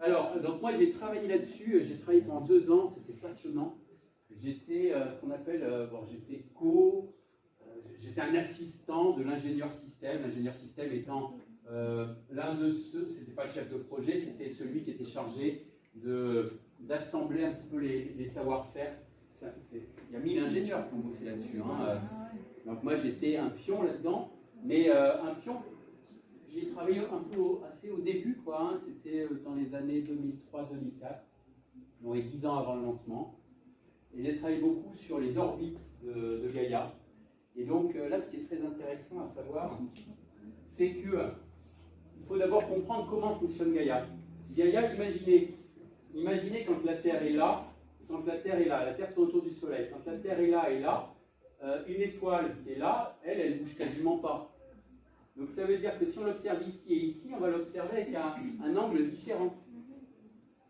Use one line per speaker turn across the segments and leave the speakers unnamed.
Alors, donc moi j'ai travaillé là-dessus, j'ai travaillé pendant 2 ans, c'était passionnant. J'étais ce qu'on appelle, j'étais un assistant de l'ingénieur système étant l'un de ceux, c'était pas le chef de projet, c'était celui qui était chargé d'assembler un petit peu les savoir-faire. Il y a 1000 ingénieurs qui sont bossés là-dessus. Donc moi j'étais un pion là-dedans, mais un pion, j'ai travaillé un peu assez au début, quoi. C'était dans les années 2003-2004, donc 10 ans avant le lancement. Et j'ai travaillé beaucoup sur les orbites de Gaïa. Et donc là, ce qui est très intéressant à savoir, c'est que il faut d'abord comprendre comment fonctionne Gaïa. Gaïa, imaginez quand la Terre est là, quand la Terre est là, la Terre tourne autour du Soleil. Quand la Terre est là, une étoile qui est là, elle bouge quasiment pas. Donc ça veut dire que si on l'observe ici et ici, on va l'observer avec un angle différent.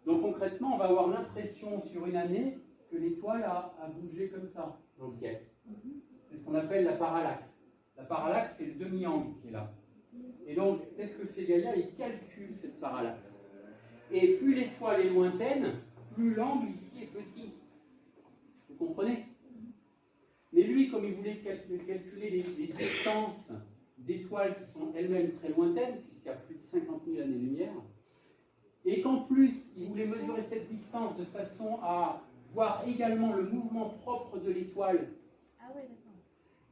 Donc concrètement, on va avoir l'impression sur une année que l'étoile a bougé comme ça dans le ciel. C'est ce qu'on appelle la parallaxe. La parallaxe, c'est le demi-angle qui est là. Et donc, qu'est-ce que fait Gaïa? Il calcule cette parallaxe. Et plus l'étoile est lointaine, plus l'angle ici est petit. Vous comprenez? Mais lui, comme il voulait calculer les distances d'étoiles qui sont elles-mêmes très lointaines, puisqu'il y a plus de 50 000 années-lumière, et qu'en plus, il voulait mesurer cette distance de façon à voir également le mouvement propre de l'étoile,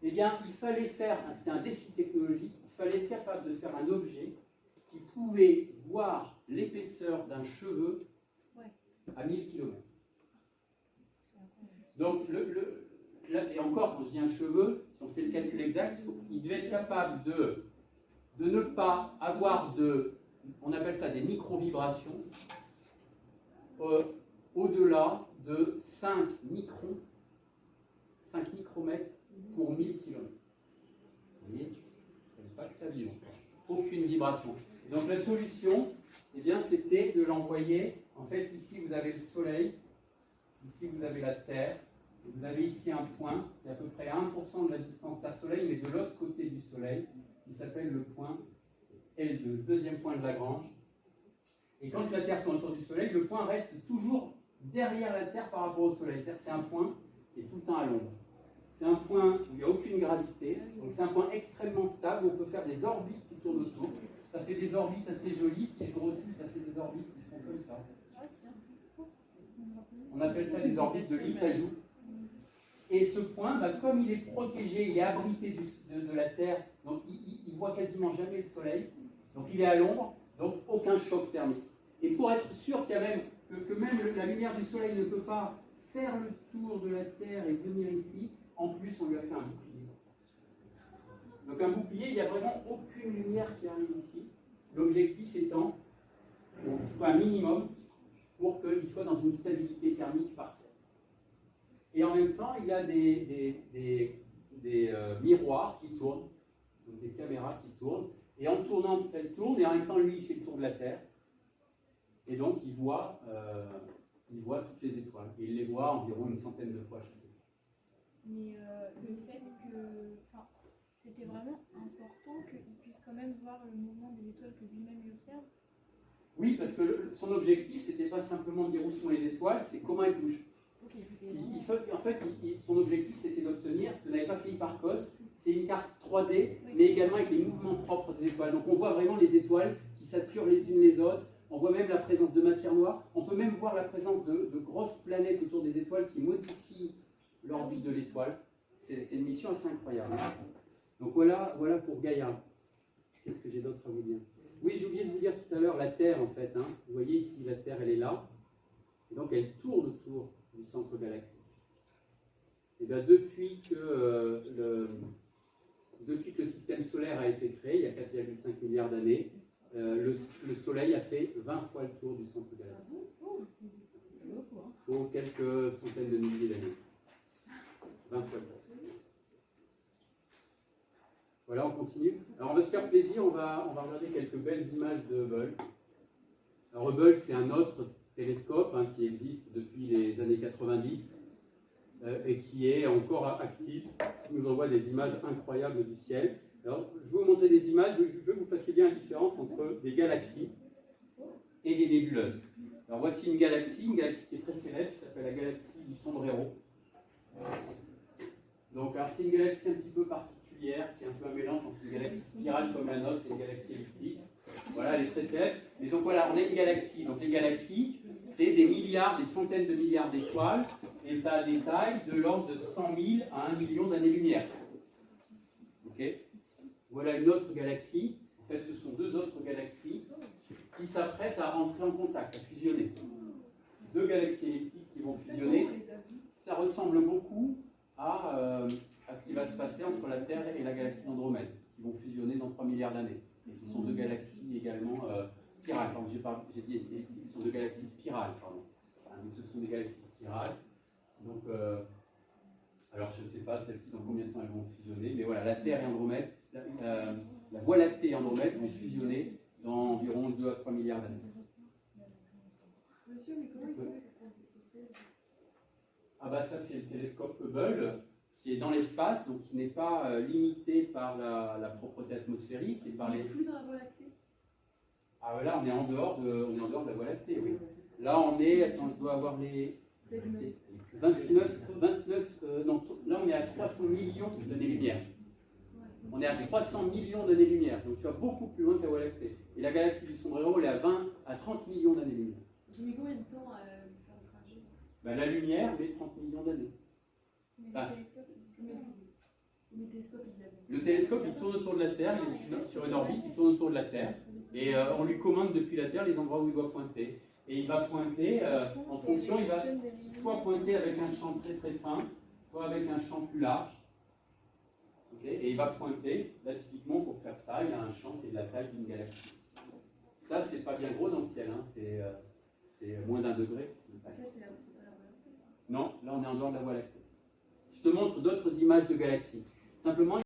eh bien, il fallait faire, c'était un défi technologique, il fallait être capable de faire un objet qui pouvait voir l'épaisseur d'un cheveu à 1000 km. Donc, et encore, quand je dis un cheveu, si on fait le calcul exact, il devait être capable de ne pas avoir on appelle ça des micro-vibrations, au-delà de 5 micromètres pour 1000 km. Vous voyez, il n'y avait pas que ça vibre. Aucune vibration. Donc la solution, eh bien, c'était de l'envoyer. En fait, ici vous avez le Soleil, ici vous avez la Terre, et vous avez ici un point qui est à peu près à 1% de la distance Terre-Soleil, mais de l'autre côté du Soleil, qui s'appelle le point L2, le deuxième point de Lagrange. Et quand la Terre tourne autour du Soleil, le point reste toujours derrière la Terre par rapport au Soleil. C'est-à-dire que c'est un point qui est tout le temps à l'ombre. C'est un point où il n'y a aucune gravité, donc c'est un point extrêmement stable où on peut faire des orbites qui tournent autour. Ça fait des orbites assez jolies, si je grossis, ça fait des orbites qui font comme ça. On appelle ça des orbites de Lissajous. Et ce point, comme il est protégé, il est abrité de la Terre, donc il ne voit quasiment jamais le Soleil, donc il est à l'ombre, donc aucun choc thermique. Et pour être sûr qu'il y a que même la lumière du Soleil ne peut pas faire le tour de la Terre et venir ici, en plus on lui a fait un bouclier. Donc un bouclier, il n'y a vraiment aucune lumière qui arrive ici. L'objectif étant, un minimum, pour qu'il soit dans une stabilité thermique parfaite. Et en même temps, il y a des miroirs qui tournent, donc des caméras qui tournent, et en tournant, elles tournent, et en même temps, lui, il fait le tour de la Terre. Et donc, il voit toutes les étoiles. Et il les voit environ une centaine de fois chaque année.
Mais le fait que... c'était vraiment important qu'il puisse quand même voir le mouvement des étoiles que lui-même il observe.
Oui, parce que son objectif, c'était pas simplement de dire où sont les étoiles, c'est comment elles bougent.
Okay,
son objectif, c'était d'obtenir ce que n'avait pas fait Hipparcos, c'est une carte 3D, mais également avec les mouvements propres des étoiles. Donc on voit vraiment les étoiles qui saturent les unes les autres, on voit même la présence de matière noire, on peut même voir la présence de grosses planètes autour des étoiles qui modifient l'orbite de l'étoile. C'est une mission assez incroyable. Donc voilà pour Gaïa. Qu'est-ce que j'ai d'autre à vous dire? Oui, j'ai oublié de vous dire tout à l'heure la Terre, en fait. Vous voyez ici, la Terre, elle est là. Et donc, elle tourne autour du centre galactique. Et bien, depuis que le système solaire a été créé, il y a 4,5 milliards d'années, le Soleil a fait 20 fois le tour du centre galactique. Il faut quelques centaines de milliers d'années. 20 fois le tour. Voilà, on continue. Alors, on va se faire plaisir, on va regarder quelques belles images de Hubble. Alors, Hubble, c'est un autre télescope qui existe depuis les années 90 et qui est encore actif, qui nous envoie des images incroyables du ciel. Alors, je vais vous montrer des images, je veux que vous fassiez bien la différence entre des galaxies et des nébuleuses. Alors voici une galaxie qui est très célèbre, qui s'appelle la galaxie du Sombrero. Donc alors c'est une galaxie un petit peu particulière, qui est un peu un mélange entre une galaxie spirale comme la nôtre et une galaxie elliptique. Voilà, elle est très célèbre. Et donc voilà, on a une galaxie. Donc les galaxies, c'est des milliards, des centaines de milliards d'étoiles, et ça a des tailles de l'ordre de 100 000 à 1 million d'années-lumière. Ok. Voilà une autre galaxie. En fait, ce sont deux autres galaxies qui s'apprêtent à rentrer en contact, à fusionner. Deux galaxies elliptiques qui vont fusionner. Ça ressemble beaucoup à ce qui va se passer entre la Terre et la galaxie d'Andromède, qui vont fusionner dans 3 milliards d'années. Et qui sont deux galaxies également spirales. Quand j'ai dit elliptiques, ce sont deux galaxies spirales, pardon. Donc ce sont des galaxies spirales. Donc, alors je ne sais pas celles-ci dans combien de temps elles vont fusionner, mais voilà, la Terre et Andromède, la Voie lactée et Andromède vont fusionner dans environ 2 à 3 milliards d'années.
Monsieur, mais comment il s'appelle pour prendre ces photos?
Ah bah ça c'est le télescope Hubble qui est dans l'espace, donc qui n'est pas limité par la propreté atmosphérique et par
Il
les...
n'est plus dans la Voie lactée.
Ah ouais, là on est en dehors de la Voie lactée, oui. Là on est, attends, je dois avoir les 29, non, là on est à 300 millions d'années-lumière. On est à 300 millions d'années-lumière, donc tu vas beaucoup plus loin que la Voie lactée. Et la galaxie du Sombrero, elle est à 20 à 30 millions d'années-lumière.
Mais combien de temps à faire le trajet?
Ben, la lumière met 30 millions d'années.
Mais
Ah.
le télescope,
Le télescope, il avait.
Le télescope, il tourne autour de la Terre, il est sur une orbite, il tourne autour de la Terre, et on lui commande depuis la Terre les endroits où il doit pointer. Et il va pointer, en fonction, il va soit pointer avec un champ très très fin, soit avec un champ plus large. Okay, et il va pointer, là typiquement pour faire ça, il a un champ qui est de la taille d'une galaxie. Ça, c'est pas bien gros dans le ciel, hein, c'est moins d'1 degré.
Ça, c'est pas la Voie lactée.
Non, là on est en dehors de la Voie lactée. Je te montre d'autres images de galaxies. Simplement,